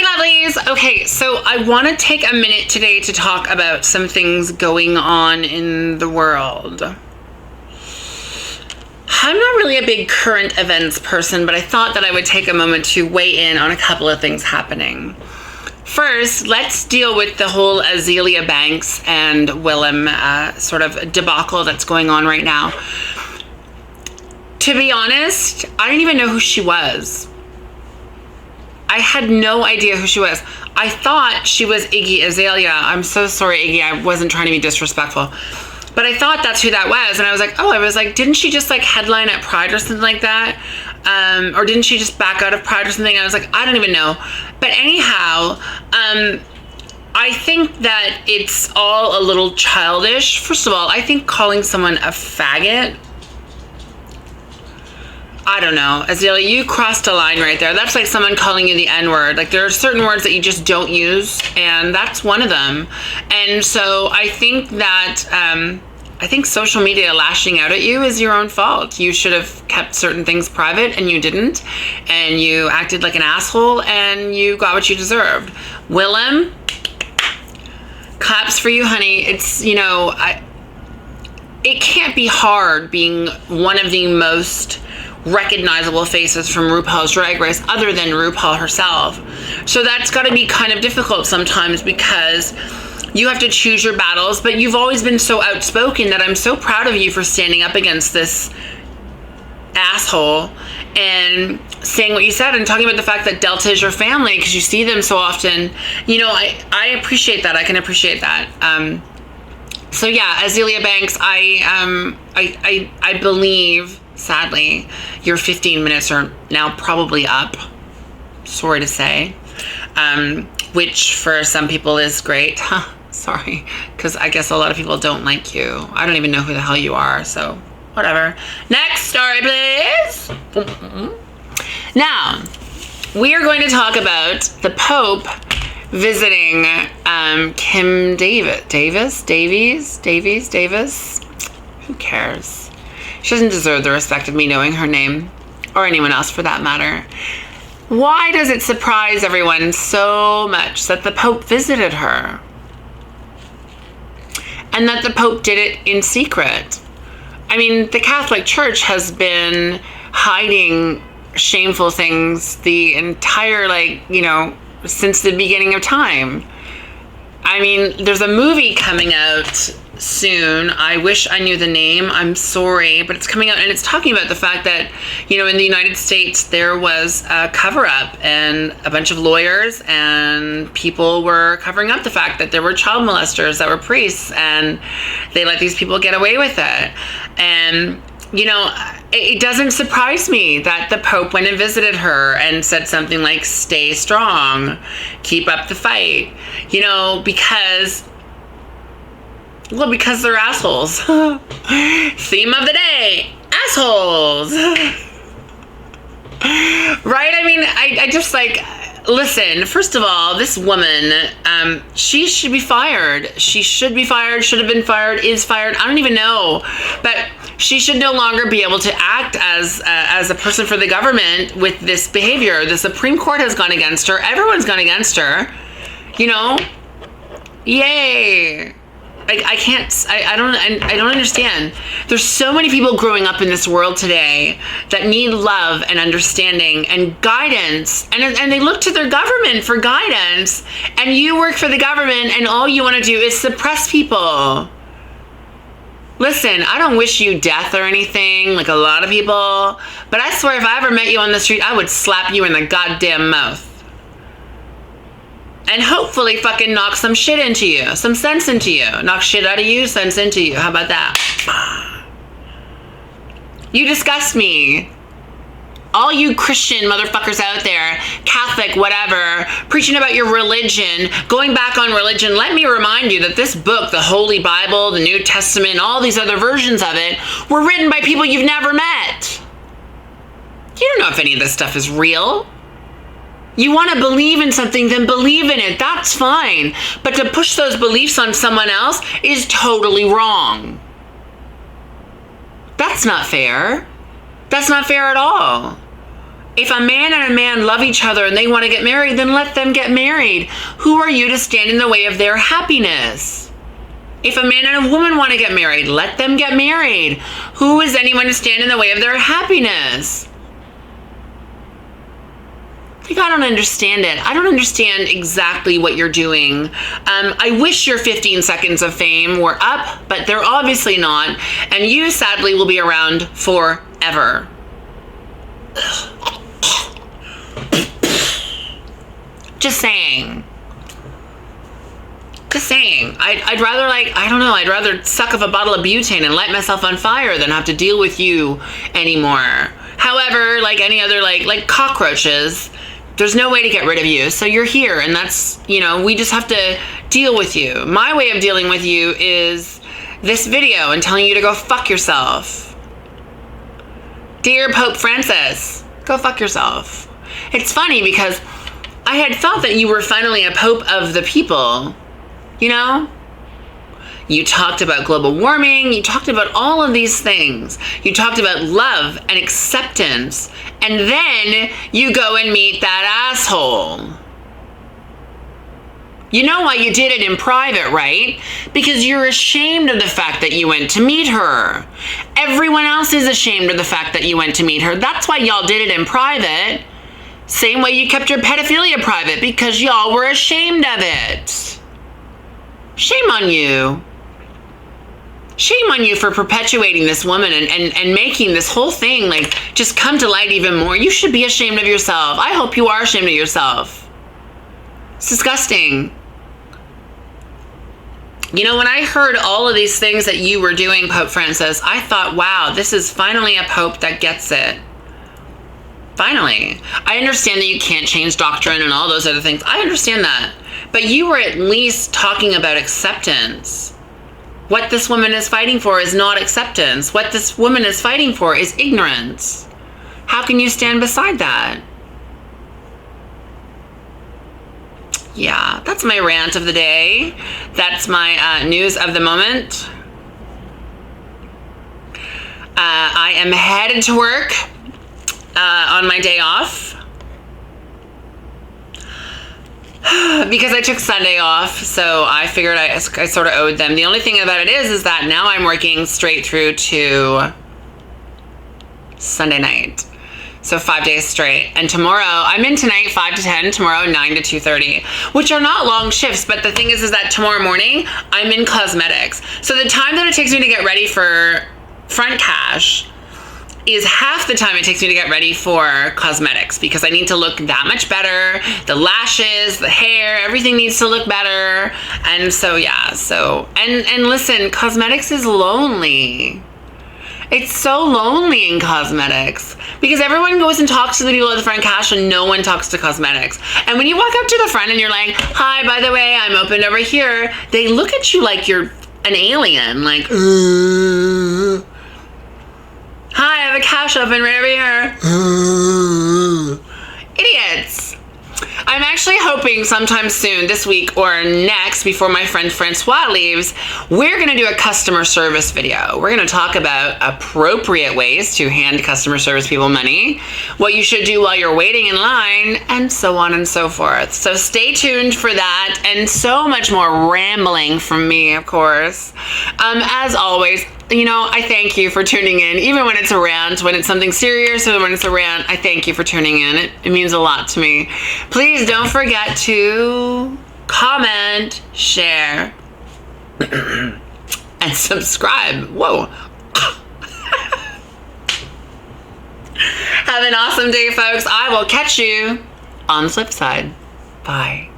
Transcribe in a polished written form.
Hey lovelies! Okay, so I want to take a minute today to talk about some things going on in the world. I'm not really a big current events person, but I thought that I would take a moment to weigh in on a couple of things happening. First, let's deal with the whole Azealea Banks and Willem sort of debacle that's going on right now. To be honest, I didn't even know who she was. I had no idea who she was. I thought she was Iggy Azalea. I'm so sorry, Iggy. I wasn't trying to be disrespectful. But I thought that's who that was. And I was like, didn't she just like headline at Pride or something like that? Or didn't she just back out of Pride or something? I was like, I don't even know. But anyhow, I think that it's all a little childish. First of all, I think calling someone a faggot, I don't know. Azealia, you crossed a line right there. That's like someone calling you the N-word. Like there are certain words that you just don't use, and that's one of them. And so I think that, I think social media lashing out at you is your own fault. You should have kept certain things private, and you didn't. And you acted like an asshole, and you got what you deserved. Willem, claps for you, honey. It's, you know, it can't be hard being one of the most recognizable faces from RuPaul's Drag Race other than RuPaul herself. So that's got to be kind of difficult sometimes because you have to choose your battles, but you've always been so outspoken that I'm so proud of you for standing up against this asshole and saying what you said and talking about the fact that Delta is your family because you see them so often. You know, I appreciate that. I can appreciate that. So yeah, Azealea Banks, I believe, sadly, your 15 minutes are now probably up. Sorry to say. Which for some people is great. Sorry, because I guess a lot of people don't like you. I don't even know who the hell you are, so whatever. Next story, please. Now, we are going to talk about the Pope visiting Kim Davis. Who cares? She doesn't deserve the respect of me knowing her name, or anyone else for that matter. Why does it surprise everyone so much that the Pope visited her? And that the Pope did it in secret? I mean, the Catholic Church has been hiding shameful things the entire, since the beginning of time. I mean, there's a movie coming out soon. I wish I knew the name. I'm sorry, but it's coming out and it's talking about the fact that, in the United States, there was a cover-up and a bunch of lawyers and people were covering up the fact that there were child molesters that were priests and they let these people get away with it. And it doesn't surprise me that the Pope went and visited her and said something like, stay strong, keep up the fight, because they're assholes. Theme of the day, assholes. Right? I mean, I just listen, first of all, this woman, she should be fired. She should be fired, should have been fired, is fired. I don't even know. But she should no longer be able to act as a person for the government with this behavior. The Supreme Court has gone against her. Everyone's gone against her. Yay. I don't understand. There's so many people growing up in this world today that need love and understanding and guidance, and they look to their government for guidance, and you work for the government and all you want to do is suppress people. Listen, I don't wish you death or anything like a lot of people, but I swear if I ever met you on the street, I would slap you in the goddamn mouth. And hopefully fucking knock some shit into you. Some sense into you. Knock shit out of you, sense into you. How about that? You disgust me. All you Christian motherfuckers out there, Catholic, whatever, preaching about your religion, going back on religion, let me remind you that this book, the Holy Bible, the New Testament, all these other versions of it, were written by people you've never met. You don't know if any of this stuff is real. You want to believe in something, then believe in it. That's fine. But to push those beliefs on someone else is totally wrong. That's not fair. That's not fair at all. If a man and a man love each other and they want to get married, then let them get married. Who are you to stand in the way of their happiness? If a man and a woman want to get married, let them get married. Who is anyone to stand in the way of their happiness? Like, I don't understand it. I don't understand exactly what you're doing. I wish your 15 seconds of fame were up, but they're obviously not. And you, sadly, will be around forever. Just saying. Just saying. I'd rather, like, I don't know, I'd rather suck up a bottle of butane and light myself on fire than have to deal with you anymore. However, like any other, like cockroaches, there's no way to get rid of you. So you're here, and that's, you know, we just have to deal with you. My way of dealing with you is this video and telling you to go fuck yourself. Dear Pope Francis, go fuck yourself. It's funny because I had thought that you were finally a pope of the people, you know? You talked about global warming, you talked about all of these things. You talked about love and acceptance, and then you go and meet that asshole. You know why you did it in private, right? Because you're ashamed of the fact that you went to meet her. Everyone else is ashamed of the fact that you went to meet her. That's why y'all did it in private. Same way you kept your pedophilia private, because y'all were ashamed of it. Shame on you. Shame on you for perpetuating this woman and making this whole thing, like, just come to light even more. You should be ashamed of yourself. I hope you are ashamed of yourself. It's disgusting. You know, when I heard all of these things that you were doing, Pope Francis, I thought, wow, this is finally a pope that gets it. Finally. I understand that you can't change doctrine and all those other things. I understand that. But you were at least talking about acceptance. What this woman is fighting for is not acceptance. What this woman is fighting for is ignorance. How can you stand beside that? Yeah, that's my rant of the day. That's my news of the moment. I am headed to work on my day off because I took Sunday off, so I figured I sort of owed them. The only thing about it is that now I'm working straight through to Sunday night. So 5 days straight. And tomorrow, I'm in tonight 5 to 10, tomorrow 9 to 2:30, which are not long shifts. But the thing is that tomorrow morning, I'm in cosmetics. So the time that it takes me to get ready for front cash is half the time it takes me to get ready for cosmetics, because I need to look that much better. The lashes, the hair, everything needs to look better. And so, yeah, and listen, cosmetics is lonely. It's so lonely in cosmetics because everyone goes and talks to the people at the front cash and no one talks to cosmetics. And when you walk up to the front and you're like, hi, by the way, I'm open over here, they look at you like you're an alien, like, hi, I have a cash open right over here. Idiots. I'm actually hoping sometime soon, this week or next, before my friend Francois leaves, we're going to do a customer service video. We're going to talk about appropriate ways to hand customer service people money, what you should do while you're waiting in line, and so on and so forth. So stay tuned for that, and so much more rambling from me, of course. As always, you know, I thank you for tuning in, even when it's a rant, when it's something serious, or when it's a rant, I thank you for tuning in. It means a lot to me. Please don't forget to comment, share, and subscribe. Whoa. Have an awesome day, folks. I will catch you on the flip side. Bye.